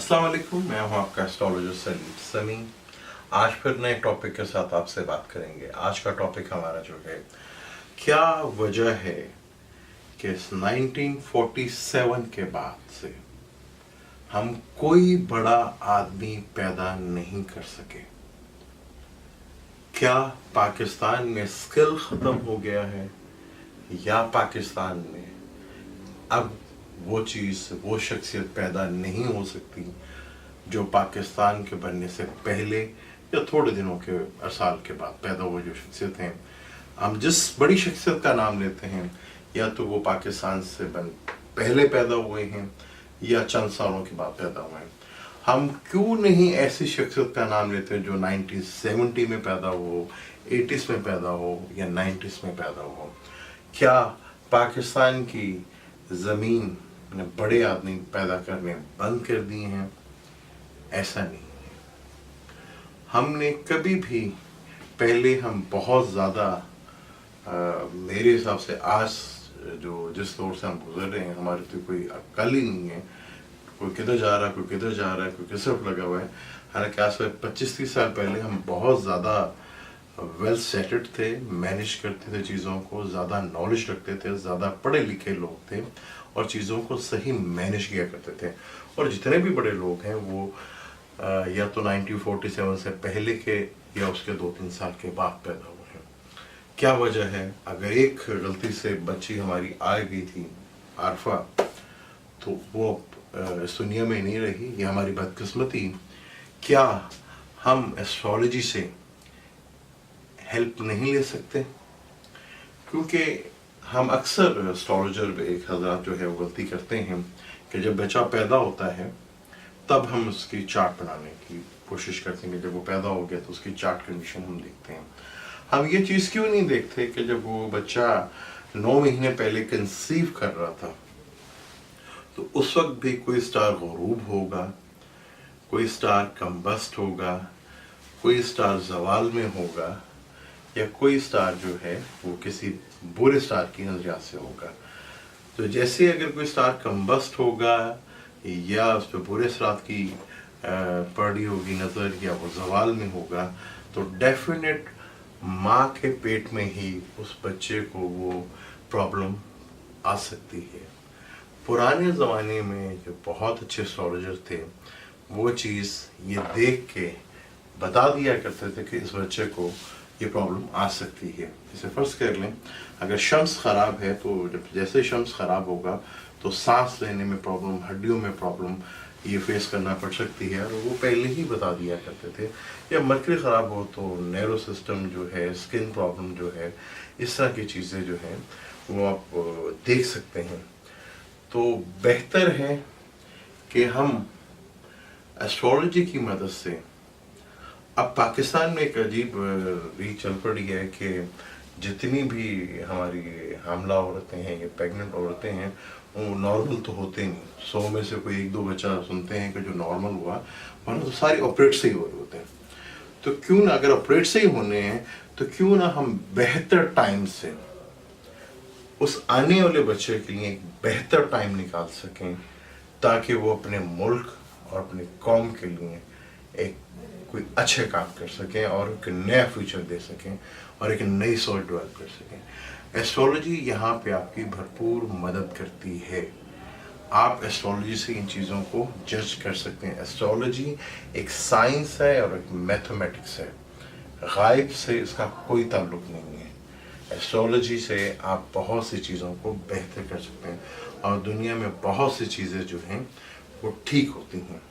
अस्सलाम वालेकुम, मैं हूं आपका एस्ट्रोलॉजर सलीम समी। आज फिर नए टॉपिक के साथ आपसे बात करेंगे। आज का टॉपिक हमारा जो है, क्या वजह है कि 1947 के बाद से हम कोई बड़ा आदमी पैदा नहीं कर सके। क्या पाकिस्तान में स्किल खत्म हो गया है या पाकिस्तान में अब वो चीज़, वो शख्सियत पैदा नहीं हो सकती जो पाकिस्तान के बनने से पहले या थोड़े दिनों के साल के बाद पैदा हुए जो शख्सियत हैं। हम जिस बड़ी शख्सियत का नाम लेते हैं या तो वो पाकिस्तान से पहले पैदा हुए हैं या चंद सालों के बाद पैदा हुए हैं। हम क्यों नहीं ऐसी शख्सियत का नाम लेते हैं जो 1970 में पैदा हो, 80s में पैदा हो या 90s में पैदा हो। क्या पाकिस्तान की ज़मीन ने बड़े आदमी पैदा करने बंद कर दिए हैं? ऐसा नहीं है। हमने कभी भी पहले हम बहुत ज़्यादा मेरे हिसाब से आज जो जिस दौर से हम गुजर रहे हैं, हमारे तो कोई अक्ल ही नहीं है। कोई किधर जा रहा है, कोई किधर जा रहा है, कोई किस तरफ लगा हुआ है। हालांकि आज से 25-30 साल पहले हम बहुत ज़्यादा वेल सेटेड थे, मैनेज करते थे चीज़ों को, ज़्यादा नॉलेज रखते थे, ज़्यादा पढ़े लिखे लोग थे और चीज़ों को सही मैनेज किया करते थे। और जितने भी बड़े लोग हैं वो या तो 1947 से पहले के या उसके 2-3 साल के बाद पैदा हुए हैं। क्या वजह है? अगर एक गलती से बच्ची हमारी आ गई थी आरफा, तो वो इस दुनिया में नहीं रही, ये हमारी बदकिस्मती। क्या हम एस्ट्रोलॉजी से हेल्प नहीं ले सकते? क्योंकि हम अक्सर एस्ट्रोलॉजर एक हज़रात जो है वो गलती करते हैं कि जब बच्चा पैदा होता है तब हम उसकी चार्ट बनाने की कोशिश करते हैं। जब वो पैदा हो गया तो उसकी चार्ट कंडीशन हम देखते हैं। हम ये चीज़ क्यों नहीं देखते कि जब वो बच्चा 9 महीने पहले कंसीव कर रहा था तो उस वक्त भी कोई स्टार गुरूब होगा, कोई स्टार कम्बस्ट होगा, कोई स्टार जवाल में होगा या कोई स्टार जो है वो किसी बुरे स्टार की नजरिया से होगा। तो जैसे अगर कोई स्टार कम्बस्ट होगा या उस पर बुरे स्टार की पड़ी होगी नज़र या वो जवाल में होगा, तो डेफिनेट माँ के पेट में ही उस बच्चे को वो प्रॉब्लम आ सकती है। पुराने ज़माने में जो बहुत अच्छे एस्ट्रोलॉजर थे वो चीज़ ये देख के बता दिया करते थे कि इस बच्चे को ये प्रॉब्लम आ सकती है। जैसे फर्ज कर लें, अगर शम्स ख़राब है तो जब जैसे शम्स ख़राब होगा तो सांस लेने में प्रॉब्लम, हड्डियों में प्रॉब्लम ये फेस करना पड़ सकती है, और वो पहले ही बता दिया करते थे। या मर्करी ख़राब हो तो नर्व सिस्टम जो है, स्किन प्रॉब्लम जो है, इस तरह की चीज़ें जो हैं वो आप देख सकते हैं। तो बेहतर है कि हम एस्ट्रोलॉजी की मदद से, अब पाकिस्तान में एक अजीब भी चल पड़ी है कि जितनी भी हमारी हामला औरतें हैं या प्रेग्नेंट औरतें हैं वो नॉर्मल तो होते नहीं। 100 में से कोई 1-2 बच्चा सुनते हैं कि जो नॉर्मल हुआ, वरना तो सारे ऑपरेट से ही हो रहे होते हैं। तो क्यों ना, अगर ऑपरेट से ही होने हैं तो क्यों ना हम बेहतर टाइम से उस आने वाले बच्चे के लिए एक बेहतर टाइम निकाल सकें ताकि वो अपने मुल्क और अपने कौम के लिए एक कोई अच्छे काम कर सकें और एक नया फ्यूचर दे सकें और एक नई सोच डेवलप कर सकें। एस्ट्रोलॉजी यहाँ पे आपकी भरपूर मदद करती है। आप एस्ट्रोलॉजी से इन चीज़ों को जज कर सकते हैं। एस्ट्रोलॉजी एक साइंस है और एक मैथमेटिक्स है, गायब से इसका कोई ताल्लुक नहीं है। एस्ट्रोलॉजी से आप बहुत सी चीज़ों को बेहतर कर सकते हैं और दुनिया में बहुत सी चीज़ें जो हैं वो ठीक होती हैं।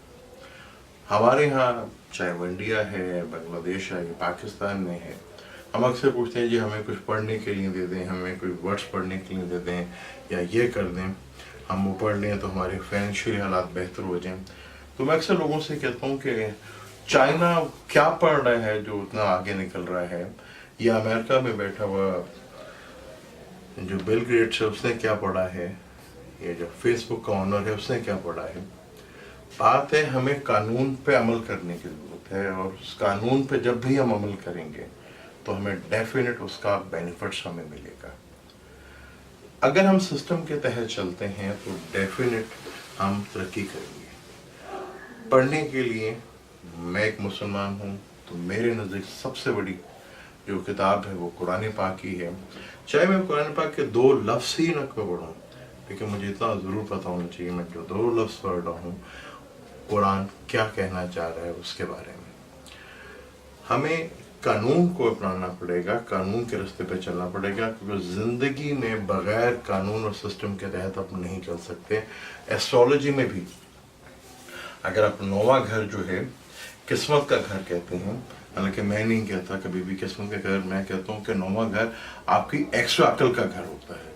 हमारे यहाँ चाहे वो इंडिया है, बांग्लादेश है या पाकिस्तान में है, हम अक्सर पूछते हैं जी हमें कुछ पढ़ने के लिए दे दें, हमें कोई वर्ड्स पढ़ने के लिए दे दें या ये कर दें, हम वो पढ़ लें तो हमारे फाइनेंशियल हालात बेहतर हो जाएं। तो मैं अक्सर लोगों से कहता हूँ कि चाइना क्या पढ़ रहा है जो उतना आगे निकल रहा है, या अमेरिका में बैठा हुआ जो बिल गेट्स है उसने क्या पढ़ा है, या जो फेसबुक का ऑनर है उसने क्या पढ़ा है। बात है हमें कानून पे अमल करने की ज़रूरत है, और उस कानून पे जब भी हम अमल करेंगे तो हमें डेफिनेट उसका बेनिफिट्स हमें मिलेगा। अगर हम सिस्टम के तहत चलते हैं तो डेफिनेट हम तरक्की करेंगे। पढ़ने के लिए मैं एक मुसलमान हूँ, तो मेरे नज़दीक सबसे बड़ी जो किताब है वो कुरान पाक ही है। चाहे मैं कुरान पाक के 2 लफ्ज़ ही न पढ़ूँ, लेकिन मुझे इतना ज़रूर पता होना चाहिए मैं जो 2 लफ्ज़ पढ़ रहा हूँ कुरान क्या कहना चाह रहा है उसके बारे में। हमें कानून को अपनाना पड़ेगा, कानून के रास्ते पे चलना पड़ेगा, क्योंकि ज़िंदगी में बगैर कानून और सिस्टम के तहत आप नहीं चल सकते। एस्ट्रोलॉजी में भी अगर आप 9वां घर जो है किस्मत का घर कहते हैं, हालांकि मैं नहीं कहता कभी भी किस्मत का घर, मैं कहता हूँ कि 9वां घर आपकी एक्स्ट्रा अकल का घर होता है,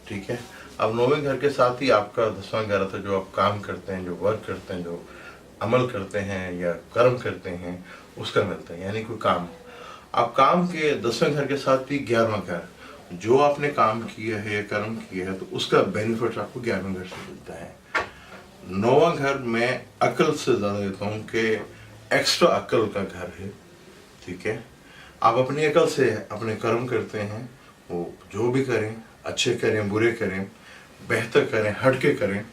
ठीक है। अब 9वें घर के साथ ही आपका 10वां घर आता है, जो आप काम करते हैं, जो वर्क करते हैं, जो अमल करते हैं या कर्म करते हैं, उसका मिलता है, यानी कोई काम। आप काम के 10वें घर के साथ भी 11वां घर, जो आपने काम किया है या कर्म किया है, तो उसका बेनिफिट आपको 11वें घर से मिलता है। 9वां घर मैं अकल से ज़्यादा देता हूँ कि एक्स्ट्रा अकल का घर है, ठीक है। आप अपनी अकल से अपने कर्म करते हैं, वो जो भी करें, अच्छे करें, बुरे करें, बेहतर करें, हटके करें,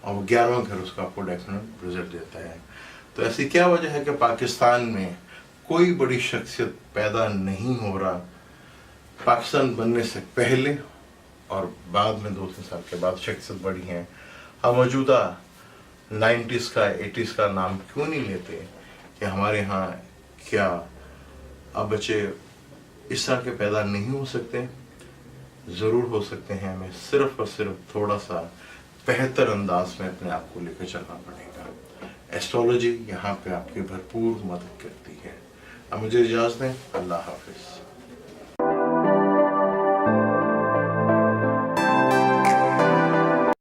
और वो 11वां घर उसका आपको डेफिनेट रिजल्ट देता है। तो ऐसी क्या वजह है कि पाकिस्तान में कोई बड़ी शख्सियत पैदा नहीं हो रहा? पाकिस्तान बनने से पहले और बाद में 2-3 साल के बाद शख्सियत बड़ी हैं। हम मौजूदा 90s का 80s का नाम क्यों नहीं लेते कि हमारे यहाँ क्या अब बच्चे इस तरह के पैदा नहीं हो सकते? ज़रूर हो सकते हैं। हमें सिर्फ और सिर्फ थोड़ा सा बेहतर अंदाज में अपने आप को लेकर चलना पड़ेगा। एस्ट्रोलॉजी यहाँ पे आपकी भरपूर मदद करती है। अब मुझे इजाज़त दें। अल्लाह हाफिज़।